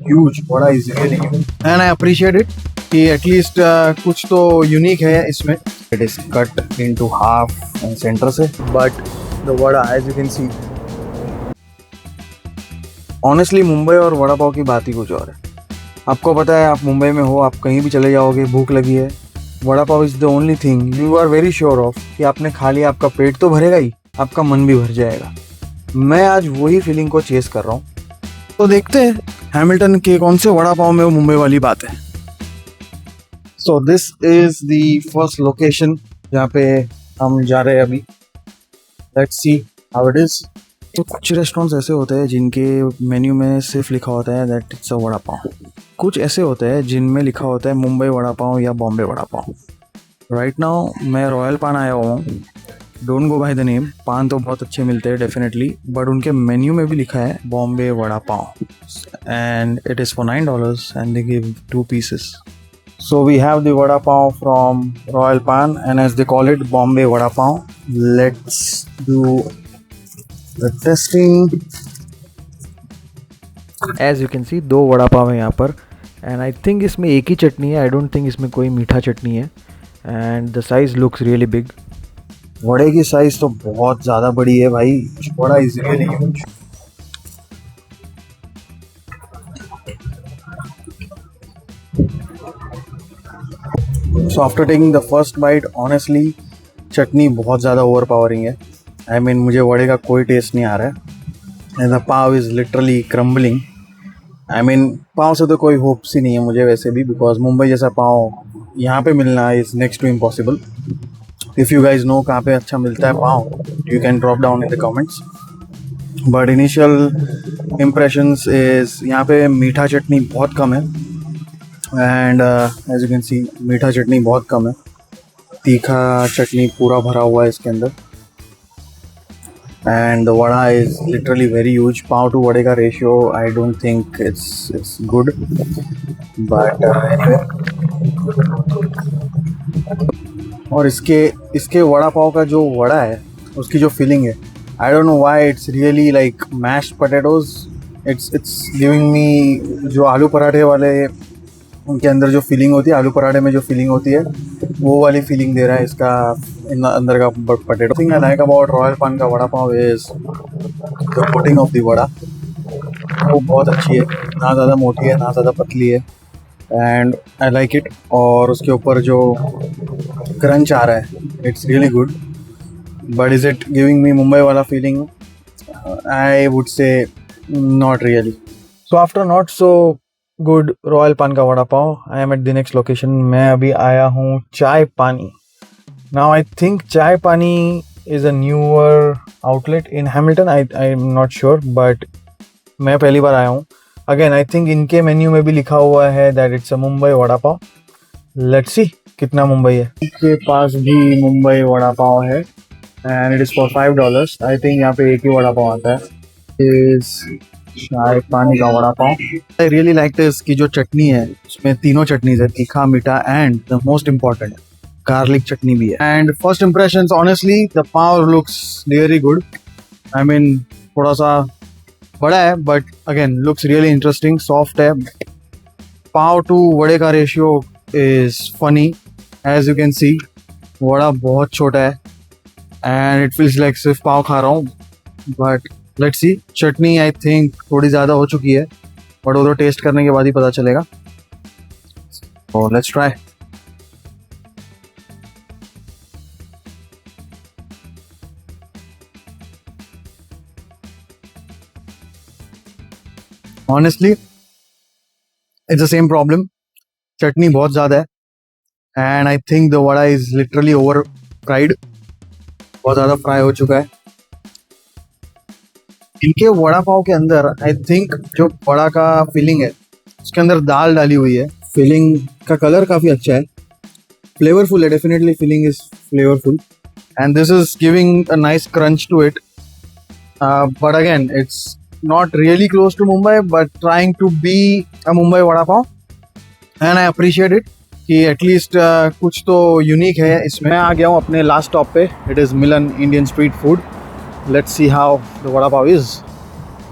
huge. Vada is really huge. And I appreciate it कि at least कुछ तो unique है इसमें. It is cut into half and center से. But the vada, as you can see, honestly Mumbai और वड़ा पाव की बात ही कुछ और है. आपको पता है, आप मुंबई में हो, आप कहीं भी चले जाओगे, भूख लगी है, vada pav is the only thing you are very sure of कि आपने खा लिया, आपका पेट तो भरेगा ही, आपका मन भी भर जाएगा. मैं आज वही फीलिंग को चेस कर रहा हूँ. तो देखते हैं हैमिल्टन के कौन से वड़ा पाव में वो मुंबई वाली बात है. So this is the first location जहाँ पे हम जा रहे हैं अभी. Let's see how it is. तो कुछ रेस्टोरेंट्स ऐसे होते हैं जिनके मेन्यू में सिर्फ लिखा होता है that it's a vada pav. कुछ ऐसे होते हैं जिनमें लिखा होता है मुंबई वड़ा पाव या बॉम्बे वड़ा पाव. राइट नाउ मैं रॉयल पान आया हुआ हूँ. Don't go by the name. पान तो बहुत अच्छे मिलते हैं डेफिनेटली, बट उनके मेन्यू में भी लिखा है Bombay vada pav and it is for $9 and they give 2 pieces. So we have the vada pav from Royal Pan and as they call it Bombay vada pav. Let's do the testing. As you can see 2 vada pav है यहाँ पर and I think इसमें एक ही चटनी है. I don't think इसमें कोई मीठा चटनी है and the size looks really big. वड़े की साइज तो बहुत ज़्यादा बड़ी है भाई. Vada is really huge. So after taking the first bite, honestly, चटनी बहुत ज़्यादा ओवर पावरिंग है. I mean, मुझे वड़े का कोई टेस्ट नहीं आ रहा है. And the pav is literally crumbling. I mean, पाव से तो कोई होप्स ही नहीं है मुझे वैसे भी, बिकॉज मुंबई जैसा पाव यहाँ पे मिलना is next to impossible. If you guys know कहाँ पे अच्छा मिलता है pav, you can drop down in the comments. But initial impressions is यहाँ पे मीठा चटनी बहुत कम है. And as you can see मीठा चटनी बहुत कम है. तीखा चटनी पूरा भरा हुआ है इसके अंदर. And the vada is literally very huge. Pav to वड़े का ratio I don't think it's good, but anyway. और इसके वड़ा पाव का जो वड़ा है, उसकी जो फीलिंग है, I don't know why it's really like mashed potatoes. It's giving me जो आलू पराठे वाले उनके अंदर जो फीलिंग होती है, आलू पराठे में जो फीलिंग होती है, वो वाली फीलिंग दे रहा है इसका अंदर का potato. Thing I like about Royal Paan का vada pav is the coating of the vada. वो बहुत अच्छी है, ना ज़्यादा मोटी है ना ज़्यादा पतली है, एंड आई लाइक इट. और उसके ऊपर जो क्रंच आ रहा है, it's really good. But is it giving me Mumbai वाला feeling? I would say not really. So after not so good Royal Paan का vada pav, I am at the next location. मैं अभी आया हूँ चाय पानी. नाउ आई थिंक चाय पानी is a newer outlet in Hamilton. I am not sure, but मैं पहली बार आया हूँ. अगेन आई थिंक इनके मेन्यू में भी लिखा हुआ है that it's a Mumbai vada pav. Let's see कितना मुंबई है. इसके पास भी मुंबई वड़ा पाव है and it is for $5. I think यहाँ पे एक ही वड़ा पाव आता है. इस चाय पानी का vada pav. I really like इसकी जो चटनी है, उसमें तीनों चटनीज है, तीखा, मीठा and the most important garlic चटनी भी है. And first impressions, honestly the pav looks really good. I mean थोड़ा सा बड़ा है, but again looks really interesting. Soft है. पाव टू वड़े का ratio is funny. As you can see vada बहुत छोटा है एंड इट फील्स लाइक सिर्फ पाव खा रहा हूँ. But let's see. Chutney I think थोड़ी ज़्यादा हो चुकी है, बट वो तो टेस्ट करने के बाद ही पता चलेगा. तो let's try. Honestly it's the same problem. चटनी बहुत ज़्यादा है and I think the vada is literally over fried. बहुत ज़्यादा फ्राई हो चुका है. इनके वड़ा पाव के अंदर आई थिंक जो वड़ा का फिलिंग है, उसके अंदर दाल डाली हुई है. फिलिंग का कलर काफ़ी अच्छा है, फ्लेवरफुल है. Definitely filling is flavourful and this is giving a nice crunch to it. But again it's not really close to Mumbai, but trying to be a Mumbai vada pav. And I appreciate it कि at least कुछ तो unique है इसमें. मैं आ गया हूँ अपने last stop पे. It is Milan Indian street food. Let's see how the vada pav is.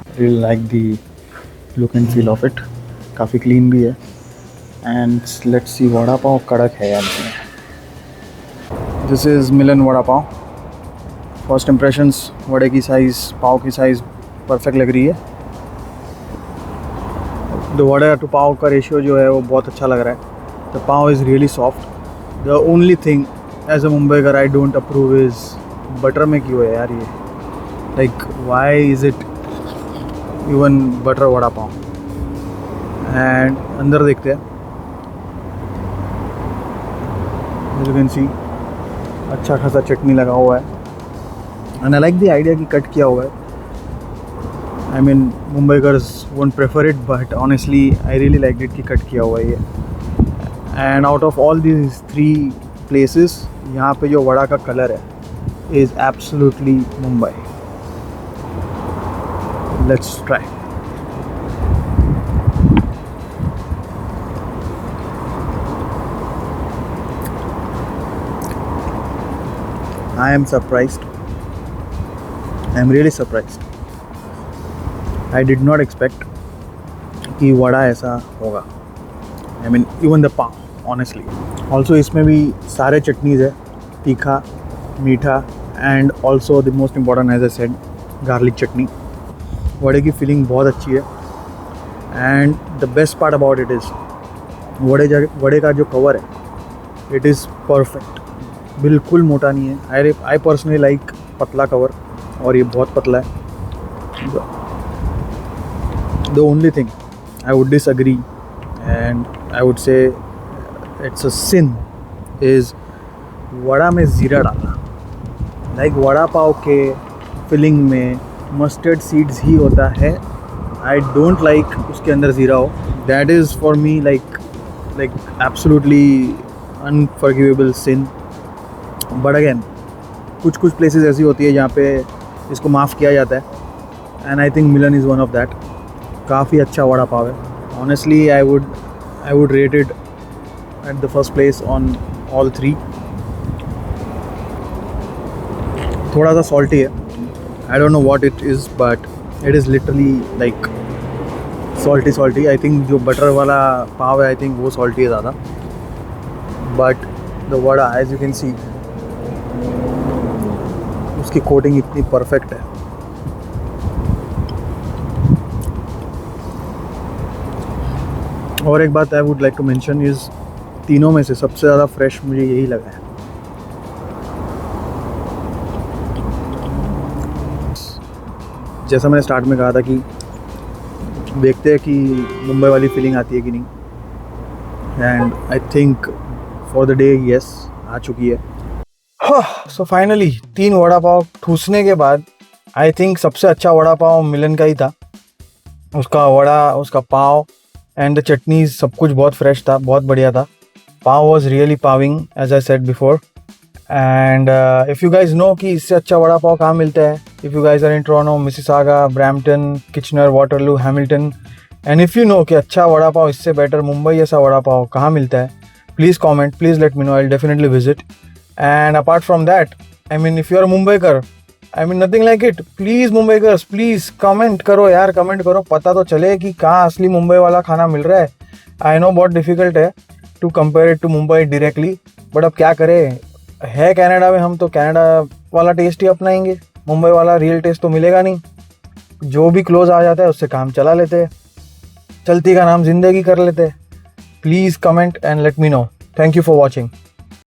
I really like the look and feel of it. काफ़ी क्लीन भी है। And let's see vada pav कड़क है या नहीं। This is Milan vada pav. First impressions, वड़े की size, पाव की साइज़ परफेक्ट लग रही है। द वड़ा टू पाव का रेशियो जो है वो बहुत अच्छा लग रहा है। The pav is really soft. The only thing as a Mumbaikar I don't approve is butter में क्यों है यार ये, like why is it even butter vada pav. And अंदर देखते हैं, यू कैन सी अच्छा खासा चटनी लगा हुआ है। And I like the idea कि कट किया हुआ है। I mean Mumbaikars won't prefer it, but honestly I really like it कि कट किया हुआ है ये। And out of all these 3 places, यहाँ पे जो वड़ा का कलर है is absolutely Mumbai. Let's try. I am surprised. I am really surprised. I did not expect कि वड़ा ऐसा होगा। I mean even the pav, honestly. Also इसमें भी सारे चटनीज़ है, तीखा, मीठा and also the most important as I said garlic chutney. वड़े की फीलिंग बहुत अच्छी है। And the best part about it is वड़े का जो कवर है इट इज़ परफेक्ट, बिल्कुल मोटा नहीं है। आई पर्सनली लाइक पतला कवर और ये बहुत पतला है। The only thing I would disagree and I would say it's a sin is vada में ज़ीरा डालना। लाइक वड़ा पाव के फिलिंग में मस्टर्ड सीड्स ही होता है। आई डोंट लाइक उसके अंदर ज़ीरा हो। That is for me like absolutely unforgivable sin. But again कुछ प्लेसेस ऐसी होती है जहाँ पे इसको माफ़ किया जाता है। And I think Milan is one of that. काफ़ी अच्छा वड़ा पाव है। Honestly I would rate it at the first place on all 3। थोड़ा सा सॉल्टी है। I don't know what it is but it is literally like salty. I think जो butter वाला पाव है I think वो सॉल्टी है ज़्यादा। But the vada as you can see उसकी कोटिंग इतनी परफेक्ट है। और एक बात I would like to mention is तीनों में से सबसे ज़्यादा फ्रेश मुझे यही लगा है। जैसा मैंने स्टार्ट में कहा था कि देखते हैं कि मुंबई वाली फीलिंग आती है कि नहीं। And I think for the day yes आ चुकी है। सो फाइनली 3 वड़ा पाव ठूसने के बाद आई थिंक सबसे अच्छा वड़ा पाव मिलन का ही था। उसका वड़ा, उसका पाव एंड द चटनीज सब कुछ बहुत फ्रेश था, बहुत बढ़िया था। Pav was really paving as I said before. And if you guys know कि इससे अच्छा वड़ा पाव कहाँ मिलता है, if you guys are in Toronto, Mississauga, Brampton, Kitchener, Waterloo, Hamilton, and if you know कि अच्छा वड़ा पाव इससे बेटर मुंबई जैसा वड़ा पाव कहाँ मिलता है, please comment, please let me know, I will definitely visit. And apart from that, I mean, if you are a Mumbaikar, I mean nothing like it. Please Mumbaikars, please comment करो यार, comment करो, पता तो चले कि कहाँ असली मुंबई वाला खाना मिल रहा है। I know बहुत difficult है to compare it to Mumbai directly, but अब क्या करें, है कनाडा में हम तो कनाडा वाला टेस्ट ही अपनाएंगे, मुंबई वाला रियल टेस्ट तो मिलेगा नहीं। जो भी क्लोज आ जाता है उससे काम चला लेते हैं, चलती का नाम जिंदगी कर लेते हैं। Please comment and let me know. Thank you for watching.